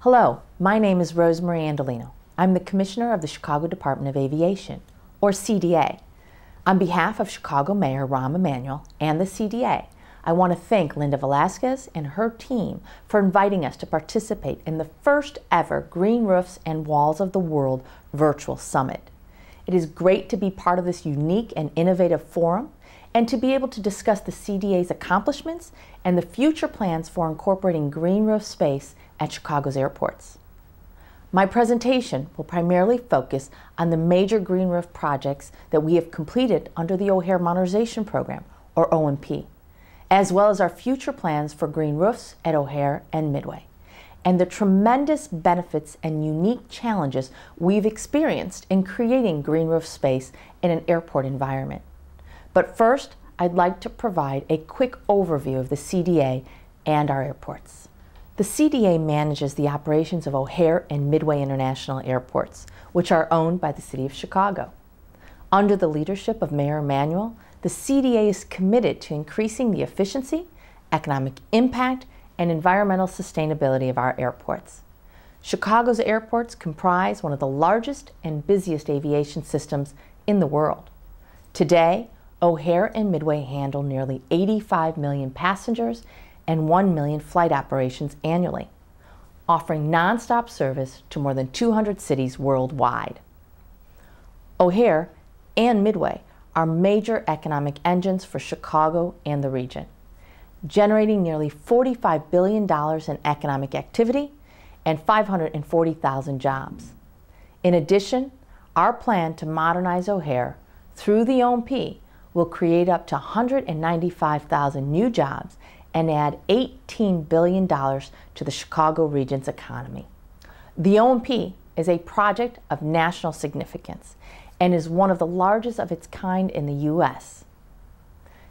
Hello, my name is Rosemarie Andolino. I'm the Commissioner of the Chicago Department of Aviation, or CDA. On behalf of Chicago Mayor Rahm Emanuel and the CDA, I want to thank Linda Velasquez and her team for inviting us to participate in the first ever Green Roofs and Walls of the World virtual summit. It is great to be part of this unique and innovative forum and to be able to discuss the CDA's accomplishments and the future plans for incorporating green roof space at Chicago's airports. My presentation will primarily focus on the major green roof projects that we have completed under the O'Hare Modernization Program, or OMP, as well as our future plans for green roofs at O'Hare and Midway, and the tremendous benefits and unique challenges we've experienced in creating green roof space in an airport environment. But first, I'd like to provide a quick overview of the CDA and our airports. The CDA manages the operations of O'Hare and Midway International Airports, which are owned by the City of Chicago. Under the leadership of Mayor Emanuel, the CDA is committed to increasing the efficiency, economic impact, and environmental sustainability of our airports. Chicago's airports comprise one of the largest and busiest aviation systems in the world. Today, O'Hare and Midway handle nearly 85 million passengers and 1 million flight operations annually, offering nonstop service to more than 200 cities worldwide. O'Hare and Midway are major economic engines for Chicago and the region, generating nearly $45 billion in economic activity and 540,000 jobs. In addition, our plan to modernize O'Hare through the OMP will create up to 195,000 new jobs and add $18 billion to the Chicago region's economy. The OMP is a project of national significance and is one of the largest of its kind in the U.S.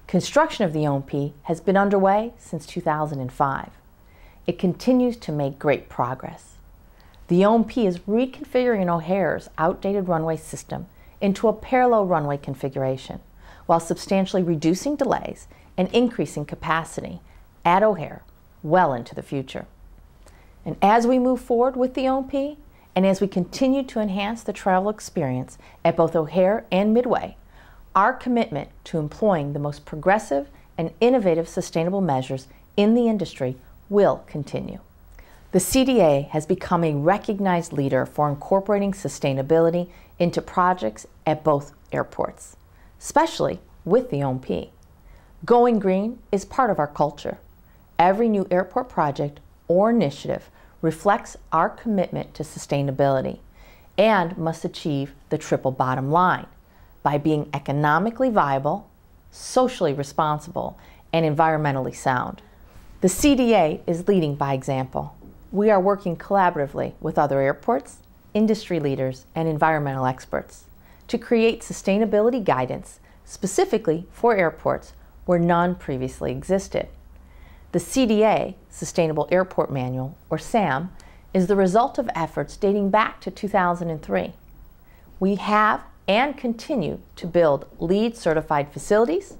Construction of the OMP has been underway since 2005. It continues to make great progress. The OMP is reconfiguring O'Hare's outdated runway system into a parallel runway configuration, while substantially reducing delays and increasing capacity at O'Hare well into the future. And as we move forward with the OMP, and as we continue to enhance the travel experience at both O'Hare and Midway, our commitment to employing the most progressive and innovative sustainable measures in the industry will continue. The CDA has become a recognized leader for incorporating sustainability into projects at both airports, especially with the OMP. Going green is part of our culture. Every new airport project or initiative reflects our commitment to sustainability and must achieve the triple bottom line by being economically viable, socially responsible, and environmentally sound. The CDA is leading by example. We are working collaboratively with other airports, industry leaders, and environmental experts to create sustainability guidance specifically for airports where none previously existed. The CDA, Sustainable Airport Manual, or SAM, is the result of efforts dating back to 2003. We have and continue to build LEED certified facilities.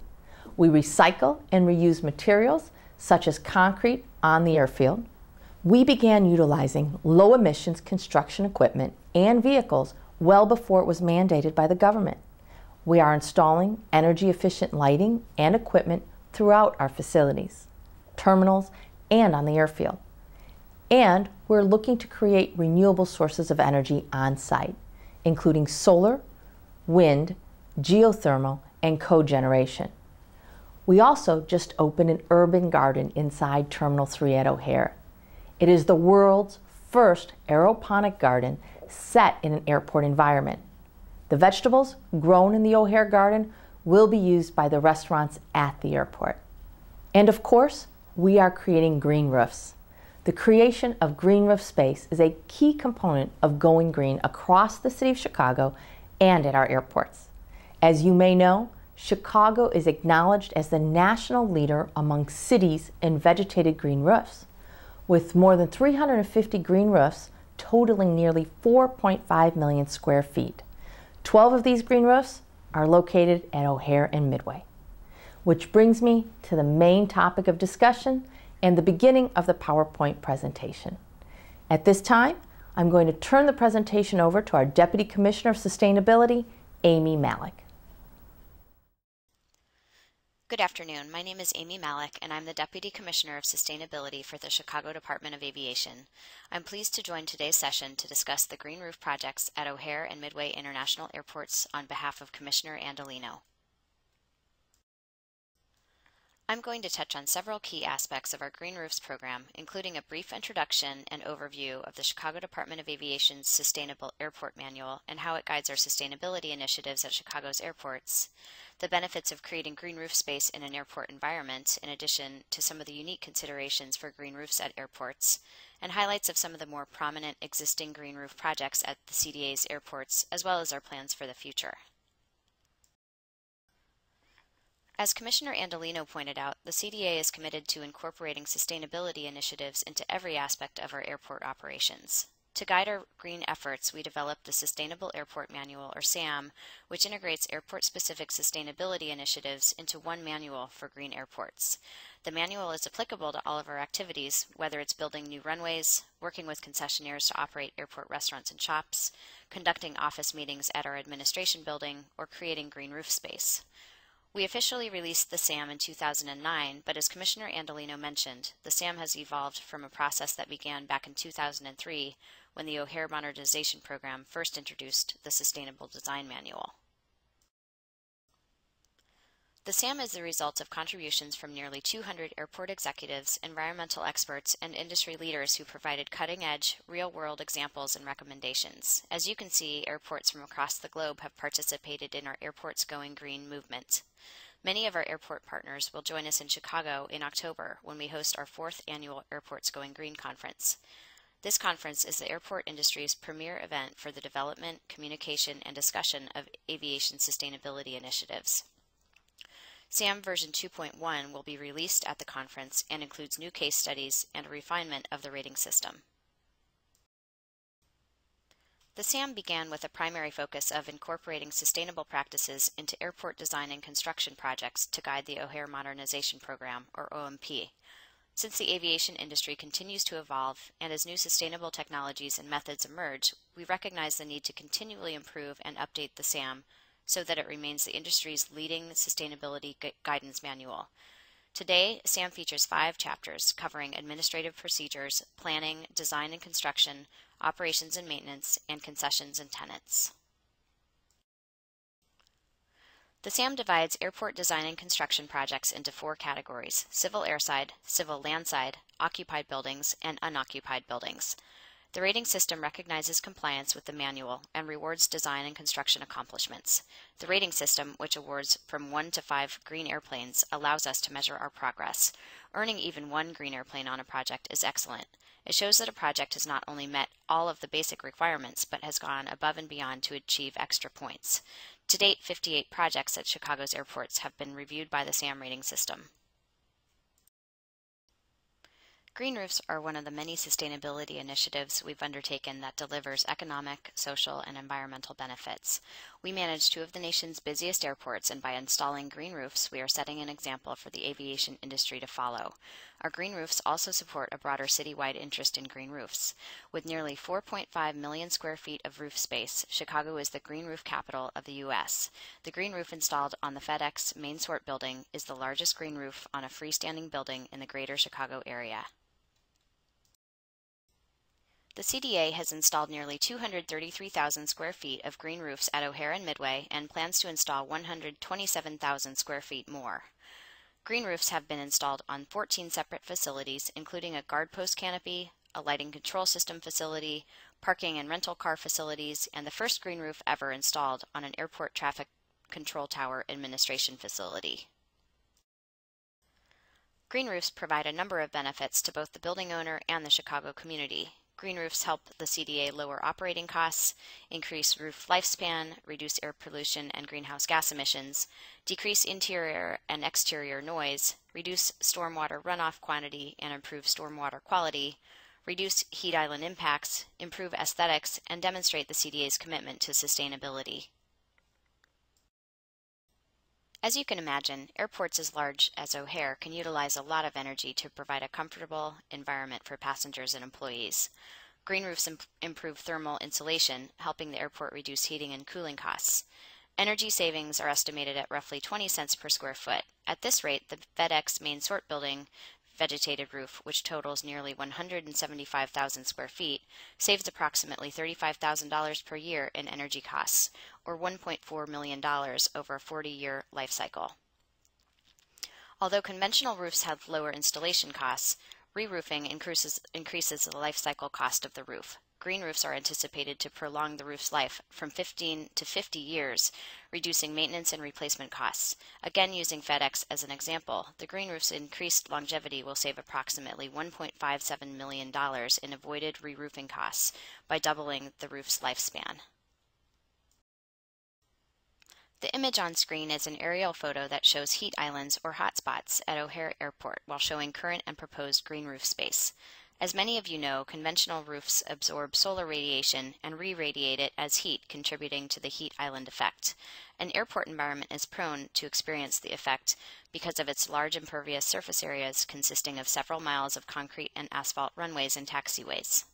We recycle and reuse materials such as concrete on the airfield. We began utilizing low emissions construction equipment and vehicles well before it was mandated by the government. We are installing energy efficient lighting and equipment throughout our facilities, terminals, and on the airfield. And we're looking to create renewable sources of energy on site, including solar, wind, geothermal, and cogeneration. We also just opened an urban garden inside Terminal 3 at O'Hare. It is the world's first aeroponic garden set in an airport environment. The vegetables grown in the O'Hare garden will be used by the restaurants at the airport. And of course, we are creating green roofs. The creation of green roof space is a key component of going green across the city of Chicago and at our airports. As you may know, Chicago is acknowledged as the national leader among cities in vegetated green roofs, with more than 350 green roofs totaling nearly 4.5 million square feet. 12 of these green roofs are located at O'Hare and Midway. Which brings me to the main topic of discussion and the beginning of the PowerPoint presentation. At this time, I'm going to turn the presentation over to our Deputy Commissioner of Sustainability, Amy Malick. Good afternoon. My name is Amy Malick, and I'm the Deputy Commissioner of Sustainability for the Chicago Department of Aviation. I'm pleased to join today's session to discuss the green roof projects at O'Hare and Midway International Airports on behalf of Commissioner Andolino. I'm going to touch on several key aspects of our Green Roofs program, including a brief introduction and overview of the Chicago Department of Aviation's Sustainable Airport Manual and how it guides our sustainability initiatives at Chicago's airports, the benefits of creating green roof space in an airport environment, in addition to some of the unique considerations for green roofs at airports, and highlights of some of the more prominent existing green roof projects at the CDA's airports, as well as our plans for the future. As Commissioner Andolino pointed out, the CDA is committed to incorporating sustainability initiatives into every aspect of our airport operations. To guide our green efforts, we developed the Sustainable Airport Manual, or SAM, which integrates airport-specific sustainability initiatives into one manual for green airports. The manual is applicable to all of our activities, whether it's building new runways, working with concessionaires to operate airport restaurants and shops, conducting office meetings at our administration building, or creating green roof space. We officially released the SAM in 2009, but as Commissioner Andolino mentioned, the SAM has evolved from a process that began back in 2003 when the O'Hare Modernization Program first introduced the Sustainable Design Manual. The SAM is the result of contributions from nearly 200 airport executives, environmental experts, and industry leaders who provided cutting-edge, real-world examples and recommendations. As you can see, airports from across the globe have participated in our Airports Going Green movement. Many of our airport partners will join us in Chicago in October when we host our 4th annual Airports Going Green conference. This conference is the airport industry's premier event for the development, communication, and discussion of aviation sustainability initiatives. SAM version 2.1 will be released at the conference and includes new case studies and a refinement of the rating system. The SAM began with a primary focus of incorporating sustainable practices into airport design and construction projects to guide the O'Hare Modernization Program, or OMP. Since the aviation industry continues to evolve and as new sustainable technologies and methods emerge, we recognize the need to continually improve and update the SAM so that it remains the industry's leading sustainability guidance manual. Today, SAM features 5 chapters covering administrative procedures, planning, design and construction, operations and maintenance, and concessions and tenants. The SAM divides airport design and construction projects into 4 categories: civil airside, civil landside, occupied buildings, and unoccupied buildings. The rating system recognizes compliance with the manual and rewards design and construction accomplishments. The rating system, which awards from 1 to 5 green airplanes, allows us to measure our progress. Earning even 1 green airplane on a project is excellent. It shows that a project has not only met all of the basic requirements, but has gone above and beyond to achieve extra points. To date, 58 projects at Chicago's airports have been reviewed by the SAM rating system. Green roofs are one of the many sustainability initiatives we've undertaken that delivers economic, social, and environmental benefits. We manage 2 of the nation's busiest airports, and by installing green roofs, we are setting an example for the aviation industry to follow. Our green roofs also support a broader citywide interest in green roofs. With nearly 4.5 million square feet of roof space, Chicago is the green roof capital of the U.S. The green roof installed on the FedEx main sort building is the largest green roof on a freestanding building in the greater Chicago area. The CDA has installed nearly 233,000 square feet of green roofs at O'Hare and Midway and plans to install 127,000 square feet more. Green roofs have been installed on 14 separate facilities, including a guard post canopy, a lighting control system facility, parking and rental car facilities, and the first green roof ever installed on an airport traffic control tower administration facility. Green roofs provide a number of benefits to both the building owner and the Chicago community. Green roofs help the CDA lower operating costs, increase roof lifespan, reduce air pollution and greenhouse gas emissions, decrease interior and exterior noise, reduce stormwater runoff quantity and improve stormwater quality, reduce heat island impacts, improve aesthetics, and demonstrate the CDA's commitment to sustainability. As you can imagine, airports as large as O'Hare can utilize a lot of energy to provide a comfortable environment for passengers and employees. Green roofs improve thermal insulation, helping the airport reduce heating and cooling costs. Energy savings are estimated at roughly 20 cents per square foot. At this rate, the FedEx main sort building vegetated roof, which totals nearly 175,000 square feet, saves approximately $35,000 per year in energy costs, or $1.4 million over a 40-year life cycle. Although conventional roofs have lower installation costs, re-roofing increases the life cycle cost of the roof. Green roofs are anticipated to prolong the roof's life from 15 to 50 years, reducing maintenance and replacement costs. Again, using FedEx as an example, the green roof's increased longevity will save approximately $1.57 million in avoided re-roofing costs by doubling the roof's lifespan. The image on screen is an aerial photo that shows heat islands or hotspots at O'Hare Airport while showing current and proposed green roof space. As many of you know, conventional roofs absorb solar radiation and re-radiate it as heat, contributing to the heat island effect. An airport environment is prone to experience the effect because of its large impervious surface areas consisting of several miles of concrete and asphalt runways and taxiways.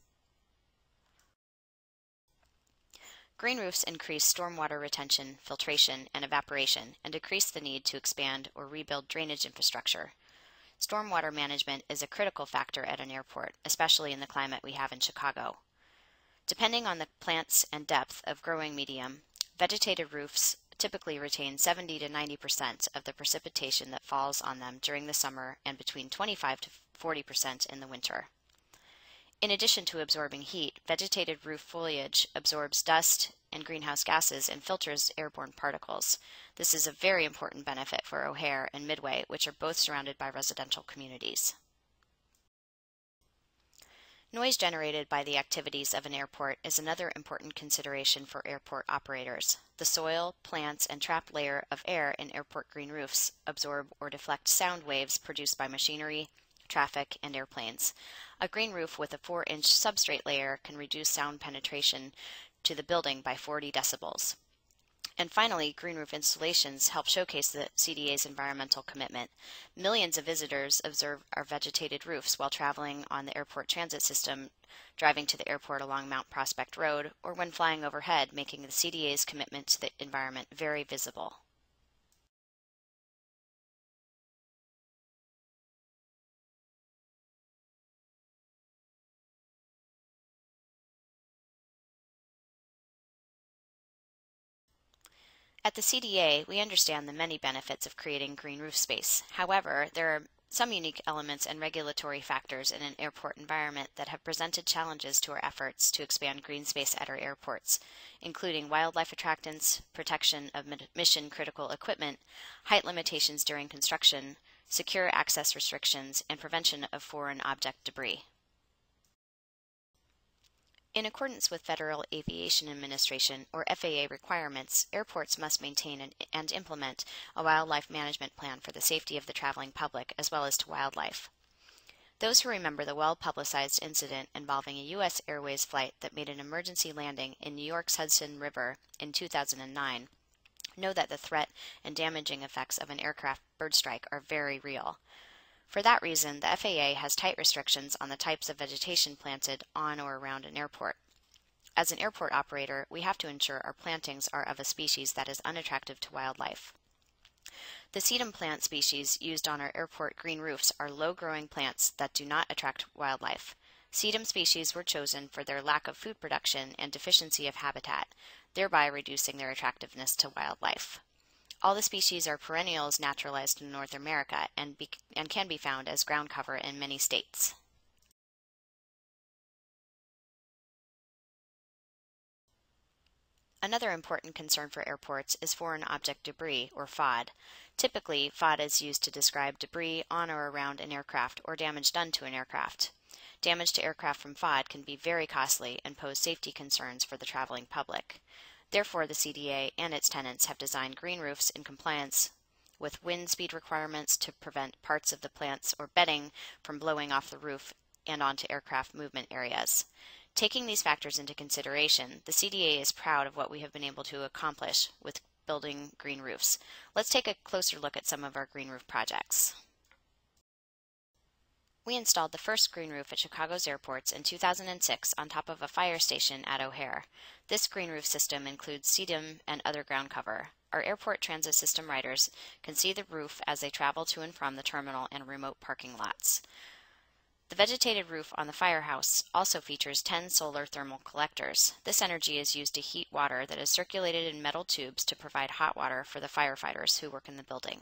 Green roofs increase stormwater retention, filtration, and evaporation, and decrease the need to expand or rebuild drainage infrastructure. Stormwater management is a critical factor at an airport, especially in the climate we have in Chicago. Depending on the plants and depth of growing medium, vegetated roofs typically retain 70 to 90% of the precipitation that falls on them during the summer and between 25 to 40% in the winter. In addition to absorbing heat, vegetated roof foliage absorbs dust and greenhouse gases and filters airborne particles. This is a very important benefit for O'Hare and Midway, which are both surrounded by residential communities. Noise generated by the activities of an airport is another important consideration for airport operators. The soil, plants, and trapped layer of air in airport green roofs absorb or deflect sound waves produced by machinery, traffic, and airplanes. A green roof with a 4-inch substrate layer can reduce sound penetration to the building by 40 decibels. And finally, green roof installations help showcase the CDA's environmental commitment. Millions of visitors observe our vegetated roofs while traveling on the airport transit system, driving to the airport along Mount Prospect Road, or when flying overhead, making the CDA's commitment to the environment very visible. At the CDA, we understand the many benefits of creating green roof space. However, there are some unique elements and regulatory factors in an airport environment that have presented challenges to our efforts to expand green space at our airports, including wildlife attractants, protection of mission-critical equipment, height limitations during construction, secure access restrictions, and prevention of foreign object debris. In accordance with Federal Aviation Administration, or FAA requirements, airports must maintain and implement a wildlife management plan for the safety of the traveling public as well as to wildlife. Those who remember the well-publicized incident involving a U.S. Airways flight that made an emergency landing in New York's Hudson River in 2009 know that the threat and damaging effects of an aircraft bird strike are very real. For that reason, the FAA has tight restrictions on the types of vegetation planted on or around an airport. As an airport operator, we have to ensure our plantings are of a species that is unattractive to wildlife. The sedum plant species used on our airport green roofs are low-growing plants that do not attract wildlife. Sedum species were chosen for their lack of food production and deficiency of habitat, thereby reducing their attractiveness to wildlife. All the species are perennials naturalized in North America and can be found as ground cover in many states. Another important concern for airports is foreign object debris, or FOD. Typically, FOD is used to describe debris on or around an aircraft or damage done to an aircraft. Damage to aircraft from FOD can be very costly and pose safety concerns for the traveling public. Therefore, the CDA and its tenants have designed green roofs in compliance with wind speed requirements to prevent parts of the plants or bedding from blowing off the roof and onto aircraft movement areas. Taking these factors into consideration, the CDA is proud of what we have been able to accomplish with building green roofs. Let's take a closer look at some of our green roof projects. We installed the first green roof at Chicago's airports in 2006 on top of a fire station at O'Hare. This green roof system includes CDM and other ground cover. Our airport transit system riders can see the roof as they travel to and from the terminal and remote parking lots. The vegetated roof on the firehouse also features 10 solar thermal collectors. This energy is used to heat water that is circulated in metal tubes to provide hot water for the firefighters who work in the building.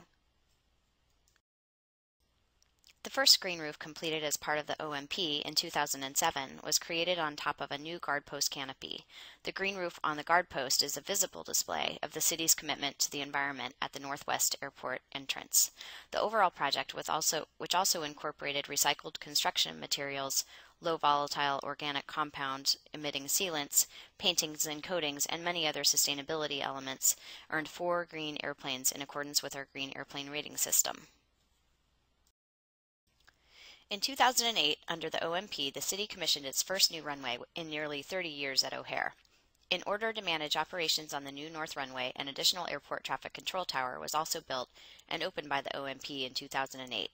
The first green roof completed as part of the OMP in 2007 was created on top of a new guard post canopy. The green roof on the guard post is a visible display of the city's commitment to the environment at the Northwest Airport entrance. The overall project, which also incorporated recycled construction materials, low volatile organic compound emitting sealants, paintings and coatings, and many other sustainability elements, earned 4 green airplanes in accordance with our green airplane rating system. In 2008, under the OMP, the city commissioned its first new runway in nearly 30 years at O'Hare. In order to manage operations on the new north runway, an additional airport traffic control tower was also built and opened by the OMP in 2008.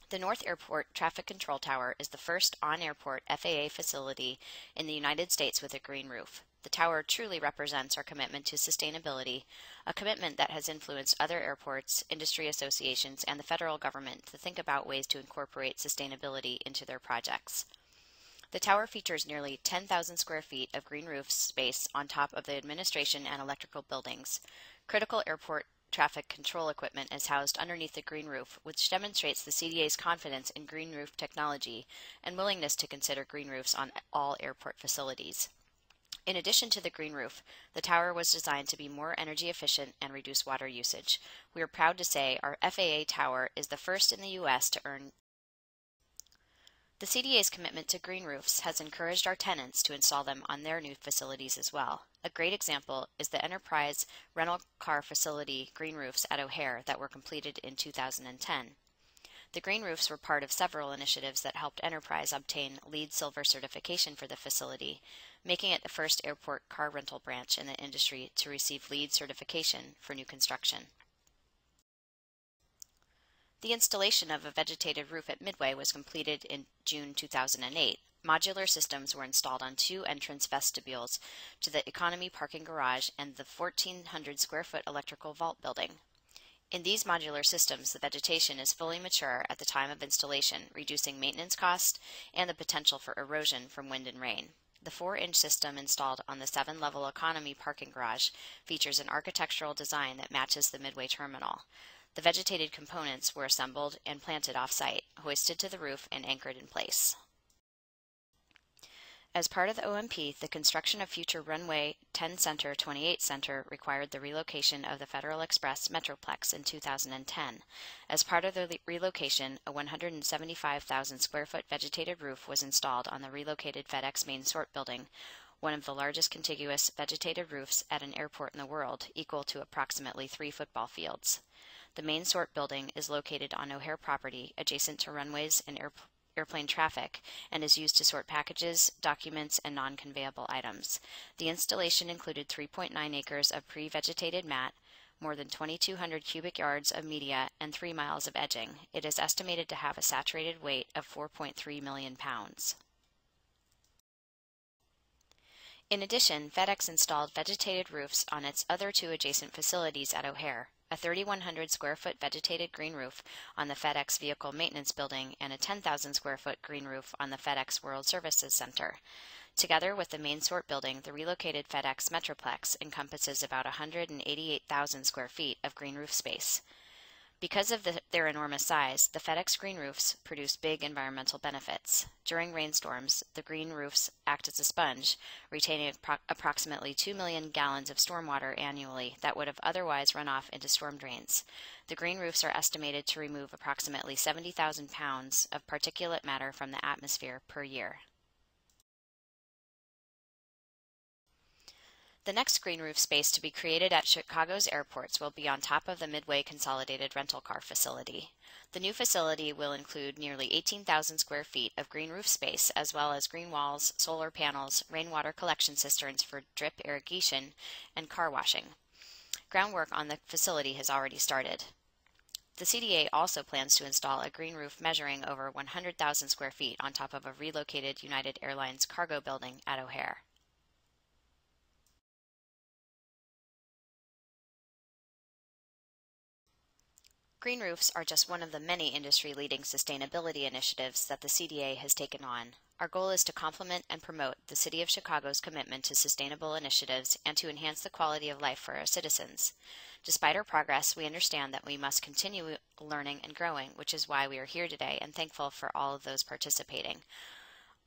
The North Airport Traffic Control Tower is the first on-airport FAA facility in the United States with a green roof. The tower truly represents our commitment to sustainability, a commitment that has influenced other airports, industry associations, and the federal government to think about ways to incorporate sustainability into their projects. The tower features nearly 10,000 square feet of green roof space on top of the administration and electrical buildings. Critical airport traffic control equipment is housed underneath the green roof, which demonstrates the CDA's confidence in green roof technology and willingness to consider green roofs on all airport facilities. In addition to the green roof, the tower was designed to be more energy efficient and reduce water usage. We are proud to say our FAA tower is the first in the U.S. to earn. The CDA's commitment to green roofs has encouraged our tenants to install them on their new facilities as well. A great example is the Enterprise rental car facility green roofs at O'Hare that were completed in 2010. The green roofs were part of several initiatives that helped Enterprise obtain LEED Silver certification for the facility, making it the first airport car rental branch in the industry to receive LEED certification for new construction. The installation of a vegetated roof at Midway was completed in June 2008. Modular systems were installed on 2 entrance vestibules to the economy parking garage and the 1,400 square foot electrical vault building. In these modular systems, the vegetation is fully mature at the time of installation, reducing maintenance costs and the potential for erosion from wind and rain. The 4-inch system installed on the 7-level economy parking garage features an architectural design that matches the Midway terminal. The vegetated components were assembled and planted off-site, hoisted to the roof, and anchored in place. As part of the OMP, the construction of future Runway 10 Center 28 Center required the relocation of the Federal Express Metroplex in 2010. As part of the relocation, a 175,000 square foot vegetated roof was installed on the relocated FedEx main sort building, one of the largest contiguous vegetated roofs at an airport in the world, equal to approximately 3 football fields. The main sort building is located on O'Hare property, adjacent to runways and airplane traffic, and is used to sort packages, documents, and non-conveyable items. The installation included 3.9 acres of pre-vegetated mat, more than 2,200 cubic yards of media, and 3 miles of edging. It is estimated to have a saturated weight of 4.3 million pounds. In addition, FedEx installed vegetated roofs on its other 2 adjacent facilities at O'Hare, a 3,100 square foot vegetated green roof on the FedEx Vehicle Maintenance Building and a 10,000 square foot green roof on the FedEx World Services Center. Together with the main sort building, the relocated FedEx Metroplex encompasses about 188,000 square feet of green roof space. Because of their enormous size, the FedEx green roofs produce big environmental benefits. During rainstorms, the green roofs act as a sponge, retaining approximately 2 million gallons of stormwater annually that would have otherwise run off into storm drains. The green roofs are estimated to remove approximately 70,000 pounds of particulate matter from the atmosphere per year. The next green roof space to be created at Chicago's airports will be on top of the Midway Consolidated Rental Car Facility. The new facility will include nearly 18,000 square feet of green roof space, as well as green walls, solar panels, rainwater collection cisterns for drip irrigation, and car washing. Groundwork on the facility has already started. The CDA also plans to install a green roof measuring over 100,000 square feet on top of a relocated United Airlines cargo building at O'Hare. Green roofs are just one of the many industry-leading sustainability initiatives that the CDA has taken on. Our goal is to complement and promote the City of Chicago's commitment to sustainable initiatives and to enhance the quality of life for our citizens. Despite our progress, we understand that we must continue learning and growing, which is why we are here today and thankful for all of those participating.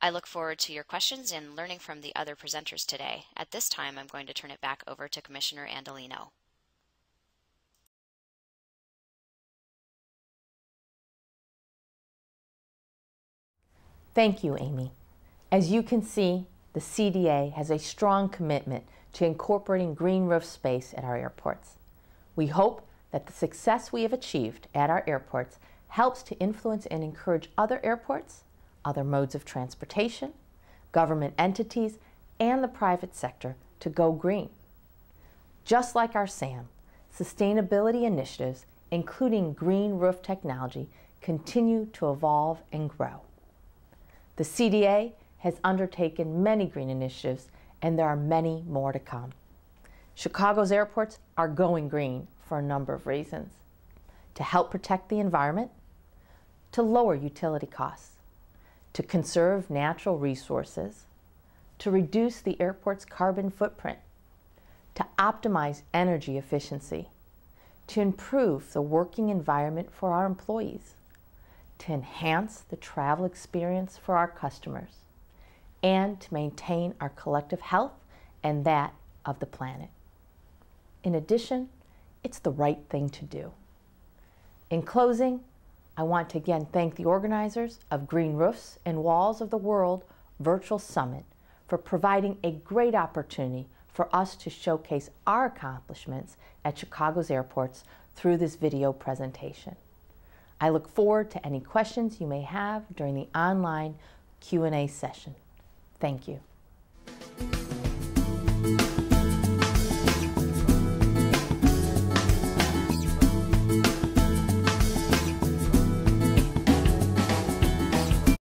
I look forward to your questions and learning from the other presenters today. At this time, I'm going to turn it back over to Commissioner Andolino. Thank you, Amy. As you can see, the CDA has a strong commitment to incorporating green roof space at our airports. We hope that the success we have achieved at our airports helps to influence and encourage other airports, other modes of transportation, government entities, and the private sector to go green. Just like our SAM, sustainability initiatives, including green roof technology, continue to evolve and grow. The CDA has undertaken many green initiatives, and there are many more to come. Chicago's airports are going green for a number of reasons: to help protect the environment, to lower utility costs, to conserve natural resources, to reduce the airport's carbon footprint, to optimize energy efficiency, to improve the working environment for our employees, to enhance the travel experience for our customers, and to maintain our collective health and that of the planet. In addition, it's the right thing to do. In closing, I want to again thank the organizers of Green Roofs and Walls of the World Virtual Summit for providing a great opportunity for us to showcase our accomplishments at Chicago's airports through this video presentation. I look forward to any questions you may have during the online Q&A session. Thank you.